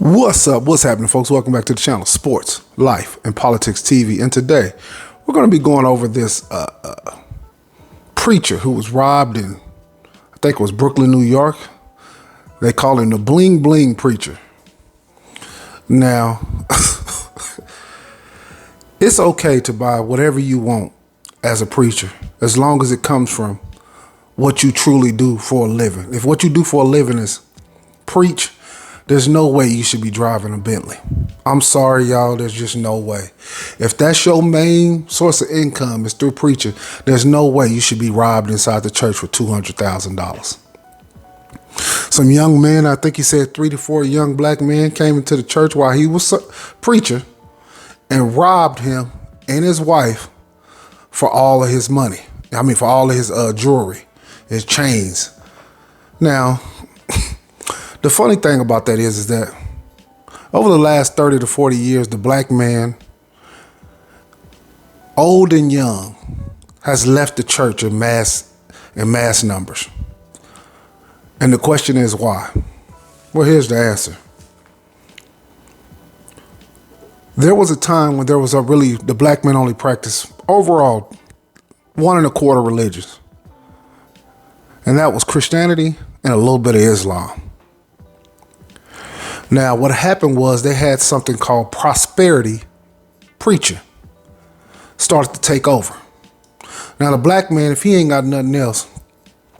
What's up? What's happening, folks? Welcome back to the channel, Sports, Life, and Politics TV. And today, we're going to be going over this preacher who was robbed in, I think it was Brooklyn, New York. They call him the Bling Bling Preacher. Now, it's okay to buy whatever you want as a preacher, as long as it comes from what you truly do for a living. If what you do for a living is preach, there's no way you should be driving a Bentley. I'm sorry, y'all. There's just no way. If that's your main source of income is through preaching, there's no way you should be robbed inside the church for $200,000. Some young men, I think he said 3 to 4 young black men, came into the church while he was preaching and robbed him and his wife for all of his money. For all of his jewelry, his chains. Now, the funny thing about that is that over the last 30 to 40 years, the black man, old and young, has left the church in mass numbers. And the question is why? Well, here's the answer. There was a time when the black men only practiced overall 1 1/4 religions. And that was Christianity and a little bit of Islam. Now, what happened was they had something called prosperity preaching started to take over. Now, the black man, if he ain't got nothing else,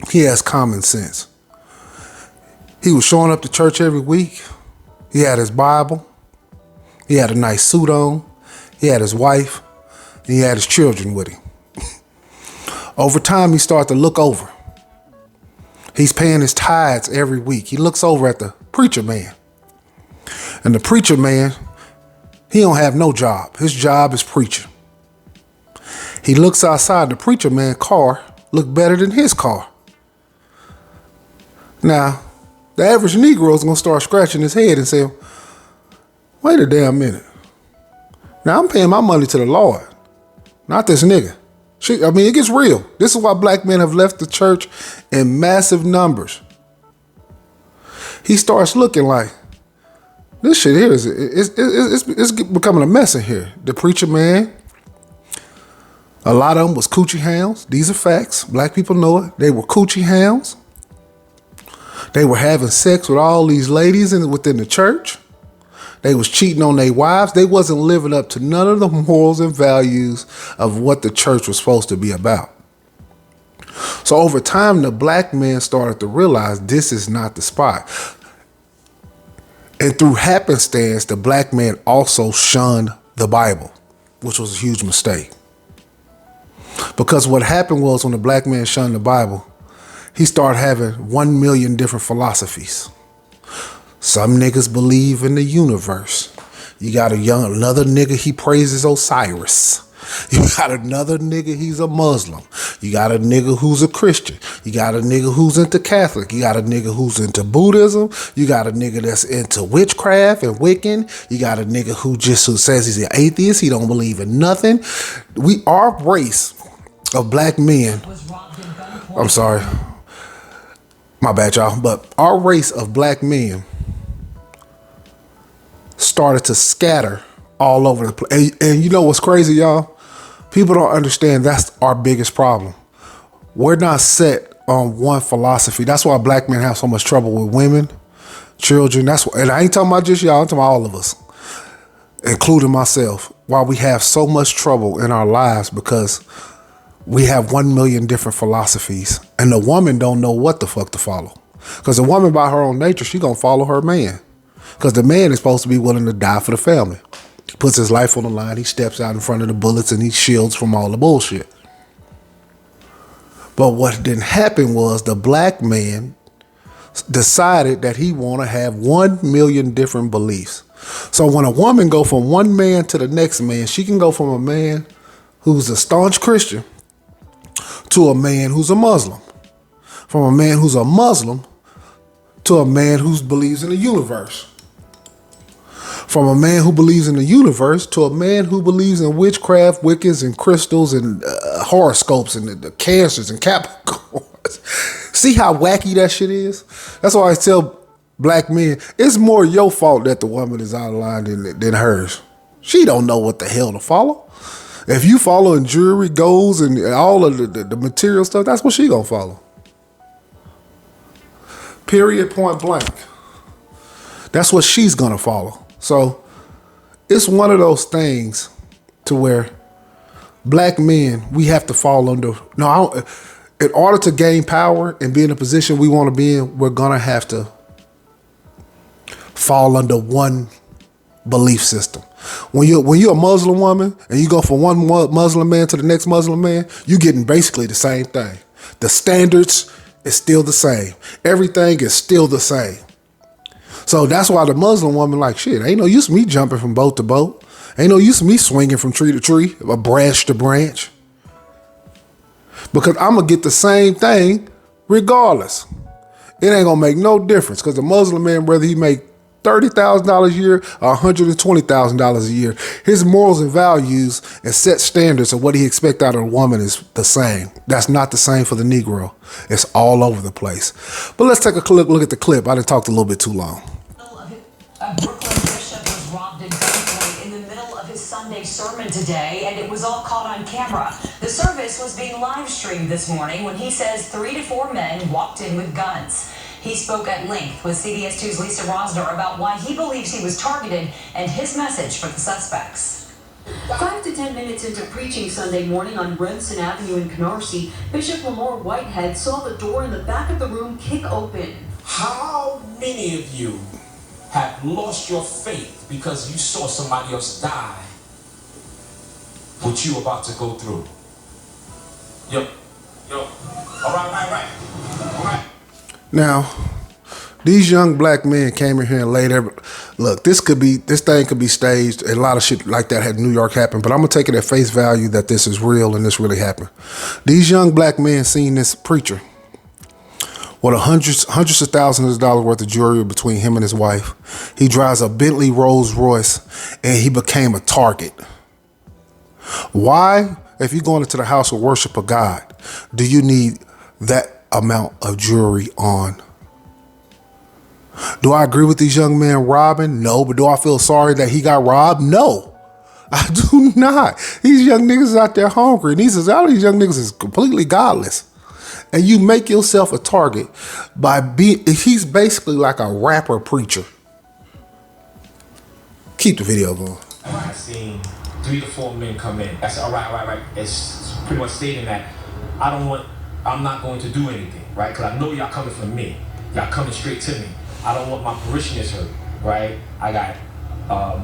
he has common sense. He was showing up to church every week. He had his Bible. He had a nice suit on. He had his wife. And he had his children with him. Over time, he started to look over. He's paying his tithes every week. He looks over at the preacher man. And the preacher man, he don't have no job. His job is preaching. He looks outside, the preacher man's car look better than his car. Now, the average Negro is going to start scratching his head and say, wait a damn minute. Now, I'm paying my money to the Lord, not this nigga. It gets real. This is why black men have left the church in massive numbers. He starts looking like, this shit here it's becoming a mess in here. The preacher man, a lot of them was coochie hounds. These are facts. Black people know it. They were coochie hounds. They were having sex with all these ladies within the church. They was cheating on their wives. They wasn't living up to none of the morals and values of what the church was supposed to be about. So over time, the black man started to realize this is not the spot. And through happenstance, the black man also shunned the Bible, which was a huge mistake. Because what happened was when the black man shunned the Bible, he started having 1 million different philosophies. Some niggas believe in the universe. You got another nigga, he praises Osiris. You got another nigga, he's a Muslim. You got a nigga who's a Christian. You got a nigga who's into Catholic. You got a nigga who's into Buddhism. You got a nigga that's into witchcraft and Wiccan. You got a nigga who says he's an atheist. He don't believe in nothing. Our race of black men, I'm sorry, my bad, y'all, but our race of black men started to scatter all over the place. And you know what's crazy, y'all? People don't understand that's our biggest problem. We're not set on one philosophy. That's why black men have so much trouble with women, children. And I ain't talking about just y'all, I'm talking about all of us, including myself. Why we have so much trouble in our lives because we have 1 million different philosophies. And the woman don't know what the fuck to follow. Because the woman by her own nature, she gonna follow her man. Because the man is supposed to be willing to die for the family. He puts his life on the line. He steps out in front of the bullets and he shields from all the bullshit. But what didn't happen was the black man decided that he want to have 1 million different beliefs. So when a woman go from one man to the next man, she can go from a man who's a staunch Christian to a man who's a Muslim. From a man who's a Muslim to a man who believes in the universe. From a man who believes in the universe to a man who believes in witchcraft, Wiccans, and crystals, and horoscopes, and the cancers and Capricorns. See how wacky that shit is? That's why I tell black men, it's more your fault that the woman is out of line than hers. She don't know what the hell to follow. If you following jewelry, golds, and all of the material stuff, that's what she gonna follow. Period, point blank. That's what she's gonna follow. So it's one of those things to where black men, we have to fall under. In order to gain power and be in the position we want to be in, we're gonna have to fall under one belief system. When you're a Muslim woman and you go from one Muslim man to the next Muslim man, you're getting basically the same thing. The standards is still the same. Everything is still the same. So that's why the Muslim woman like, shit, ain't no use of me jumping from boat to boat. Ain't no use of me swinging from tree to tree, or branch to branch. Because I'm going to get the same thing regardless. It ain't going to make no difference because the Muslim man, whether he make $30,000 a year or $120,000 a year, his morals and values and set standards of what he expects out of a woman is the same. That's not the same for the Negro. It's all over the place. But let's take a look at the clip. I done talked a little bit too long. A Brooklyn bishop was robbed at gunpoint in the middle of his Sunday sermon today, and it was all caught on camera. The service was being live streamed this morning when he says 3 to 4 men walked in with guns. He spoke at length with CBS 2's Lisa Rosner about why he believes he was targeted and his message for the suspects. 5 to 10 minutes into preaching Sunday morning on Remsen Avenue in Canarsie, Bishop Lamar Whitehead saw the door in the back of the room kick open. How many of you have lost your faith because you saw somebody else die what you about to go through? Yo. All right. Now, these young black men came in here and laid there. Look, this thing could be staged. A lot of shit like that had in New York happen, but I'm gonna take it at face value that this is real and this really happened. These young black men seen this preacher with hundreds of thousands of dollars worth of jewelry between him and his wife. He drives a Bentley Rolls Royce, and he became a target. Why? If you're going into the house of worship of God, do you need that amount of jewelry on? Do I agree with these young men robbing? No. But do I feel sorry that he got robbed? No, I do not. These young niggas is out there hungry, and all these young niggas is completely godless. And you make yourself a target by he's basically like a rapper preacher. Keep the video going. I've seen 3 to 4 men come in. That's all right. It's pretty much stating that I'm not going to do anything, right? Because I know y'all coming from me. Y'all coming straight to me. I don't want my parishioners hurt, right? I got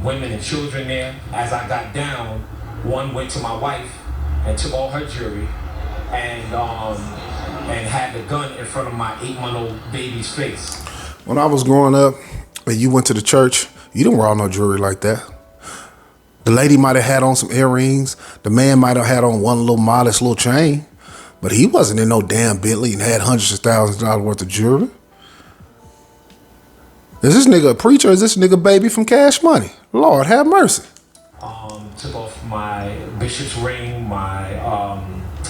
women and children there. As I got down, one went to my wife and took all her jewelry and had the gun in front of my 8-month-old baby's face. When I was growing up and you went to the church, you didn't wear no jewelry like that. The lady might have had on some earrings. The man might have had on one little modest little chain. But he wasn't in no damn Bentley and had hundreds of thousands of dollars worth of jewelry. Is this nigga a preacher or is this nigga baby from Cash Money? Lord have mercy. Took off my bishop's ring, my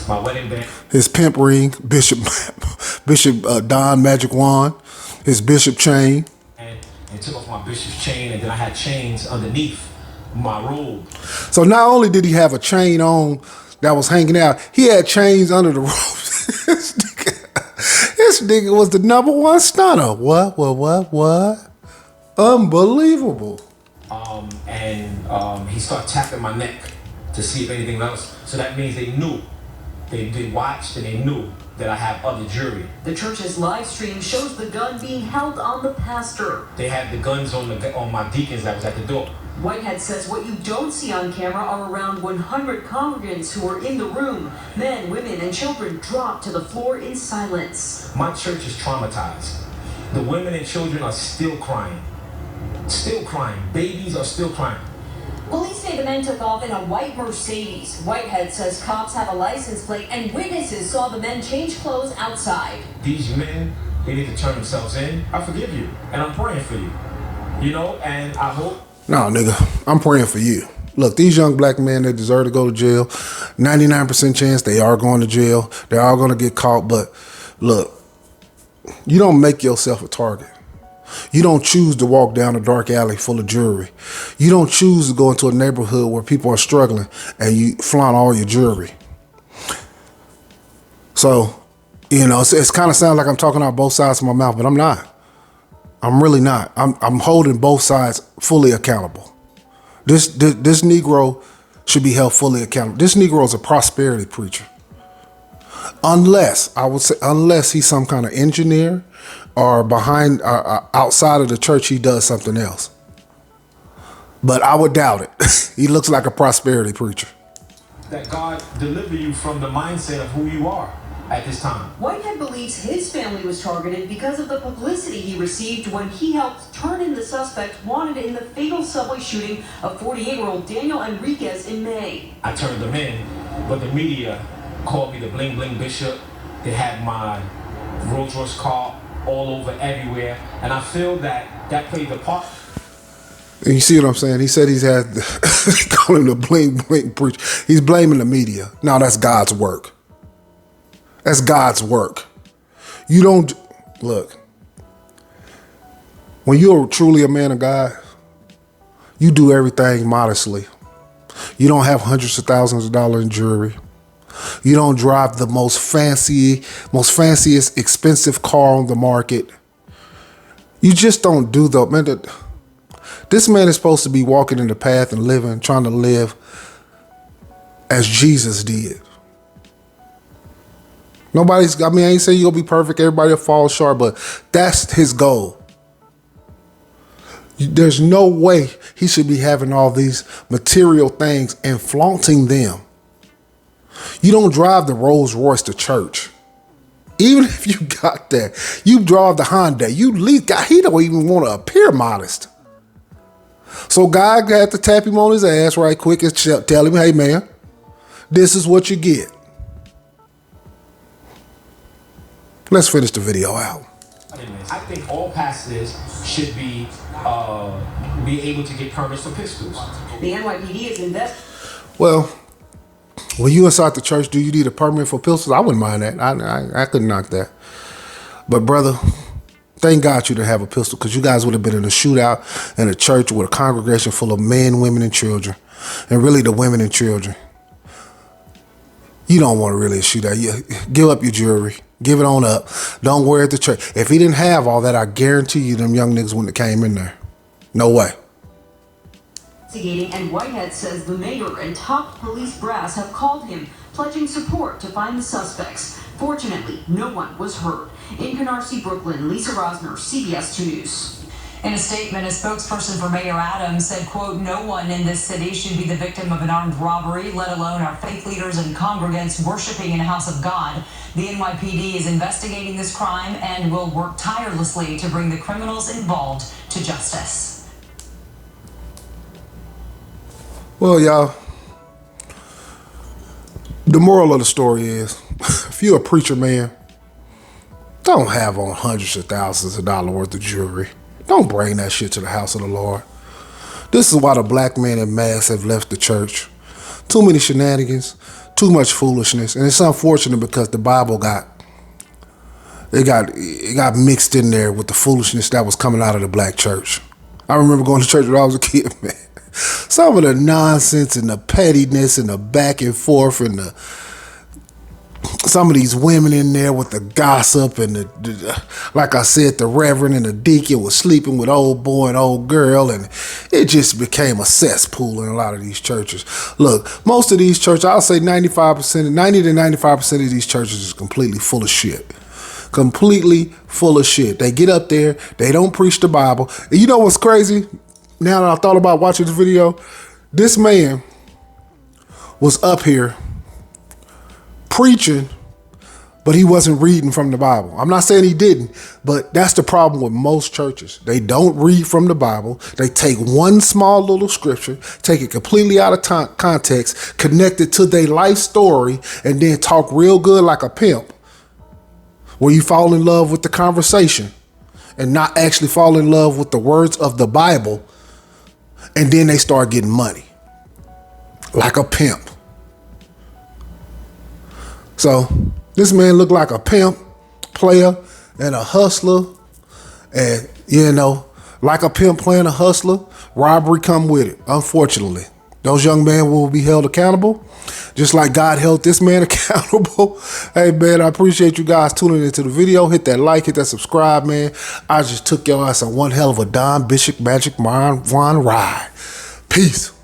wedding band. His pimp ring, Bishop Don Magic Wand, his bishop chain. And took off my bishop's chain, and then I had chains underneath my robe. So not only did he have a chain on that was hanging out, he had chains under the robe. This nigga was the #1 stunner. What? Unbelievable. He started tapping my neck to see if anything else. So that means they knew. They watched and they knew that I have other jewelry. The church's live stream shows the gun being held on the pastor. They had the guns on my deacons that was at the door. Whitehead says what you don't see on camera are around 100 congregants who were in the room. Men, women, and children dropped to the floor in silence. My church is traumatized. The women and children are still crying. Still crying. Babies are still crying. Police say the men took off in a white Mercedes. Whitehead says cops have a license plate and witnesses saw the men change clothes outside. These men, they need to turn themselves in. I forgive you, and I'm praying for you. And I hope... No, nigga, I'm praying for you. Look, these young black men, they deserve to go to jail. 99% chance they are going to jail. They're all going to get caught. But look, you don't make yourself a target. You don't choose to walk down a dark alley full of jewelry. You don't choose to go into a neighborhood where people are struggling and you flaunt all your jewelry. So, it's kind of sounds like I'm talking out both sides of my mouth, but I'm not. I'm really not. I'm holding both sides fully accountable. This Negro should be held fully accountable. This Negro is a prosperity preacher. Unless he's some kind of engineer or behind, outside of the church, he does something else. But I would doubt it. He looks like a prosperity preacher. That God deliver you from the mindset of who you are at this time. Whitehead believes his family was targeted because of the publicity he received when he helped turn in the suspect wanted in the fatal subway shooting of 48-year-old Daniel Enriquez in May. I turned them in, but the media called me the bling bling bishop. They had my Rolls Royce car all over everywhere, and I feel that played the part. And you see what I'm saying? He said he's had call him the bling bling preacher. He's blaming the media. No, that's God's work. That's God's work. You don't look. When you're truly a man of God, you do everything modestly. You don't have hundreds of thousands of dollars in jewelry. You don't drive the most fanciest, expensive car on the market. You just don't do that. This man is supposed to be walking in the path and living, trying to live as Jesus did. I ain't saying you'll be perfect. Everybody will fall short, but that's his goal. There's no way he should be having all these material things and flaunting them. You don't drive the Rolls Royce to church. Even if you got that, you drive the Hyundai. He don't even want to appear modest. So God had to tap him on his ass right quick and tell him, hey man, this is what you get. Let's finish the video out. I think all pastors should be able to get permits for pistols. The NYPD is investing. Well, when you inside the church, do you need a permit for pistols? I wouldn't mind that. I couldn't knock that. But brother, thank God you didn't have a pistol, because you guys would have been in a shootout in a church with a congregation full of men, women, and children. And really the women and children. You don't want to really shoot out. Give up your jewelry. Give it on up. Don't wear it at the church. If he didn't have all that, I guarantee you them young niggas wouldn't have came in there. No way. And Whitehead says the mayor and top police brass have called him, pledging support to find the suspects. Fortunately, no one was hurt. In Canarsie, Brooklyn, Lisa Rosner, CBS 2 News. In a statement, a spokesperson for Mayor Adams said, quote, no one in this city should be the victim of an armed robbery, let alone our faith leaders and congregants worshiping in a house of God. The NYPD is investigating this crime and will work tirelessly to bring the criminals involved to justice. Well, y'all, the moral of the story is, if you're a preacher, man, don't have on hundreds of thousands of dollars worth of jewelry. Don't bring that shit to the house of the Lord. This is why the black men in mass have left the church. Too many shenanigans, too much foolishness, and it's unfortunate because the Bible got mixed in there with the foolishness that was coming out of the black church. I remember going to church when I was a kid, man. Some of the nonsense and the pettiness and the back and forth and some of these women in there with the gossip and like I said, the reverend and the deacon was sleeping with old boy and old girl, and it just became a cesspool in a lot of these churches. Look, most of these churches, I'll say 90 to 95% of these churches is completely full of shit. Completely full of shit. They get up there, they don't preach the Bible. And you know what's crazy? Now that I thought about watching this video, this man was up here preaching, but he wasn't reading from the Bible. I'm not saying he didn't, but that's the problem with most churches. They don't read from the Bible. They take one small little scripture, take it completely out of context, connect it to their life story, and then talk real good like a pimp, where you fall in love with the conversation and not actually fall in love with the words of the Bible, and then they start getting money like a pimp. So this man looked like a pimp, player, and a hustler, And, you know, like a pimp playing a hustler, robbery come with it, unfortunately. Those young men will be held accountable, just like God held this man accountable. Hey, man, I appreciate you guys tuning into the video. Hit that like, hit that subscribe, man. I just took your ass on one hell of a Don Bishop Magic Wand ride. Peace.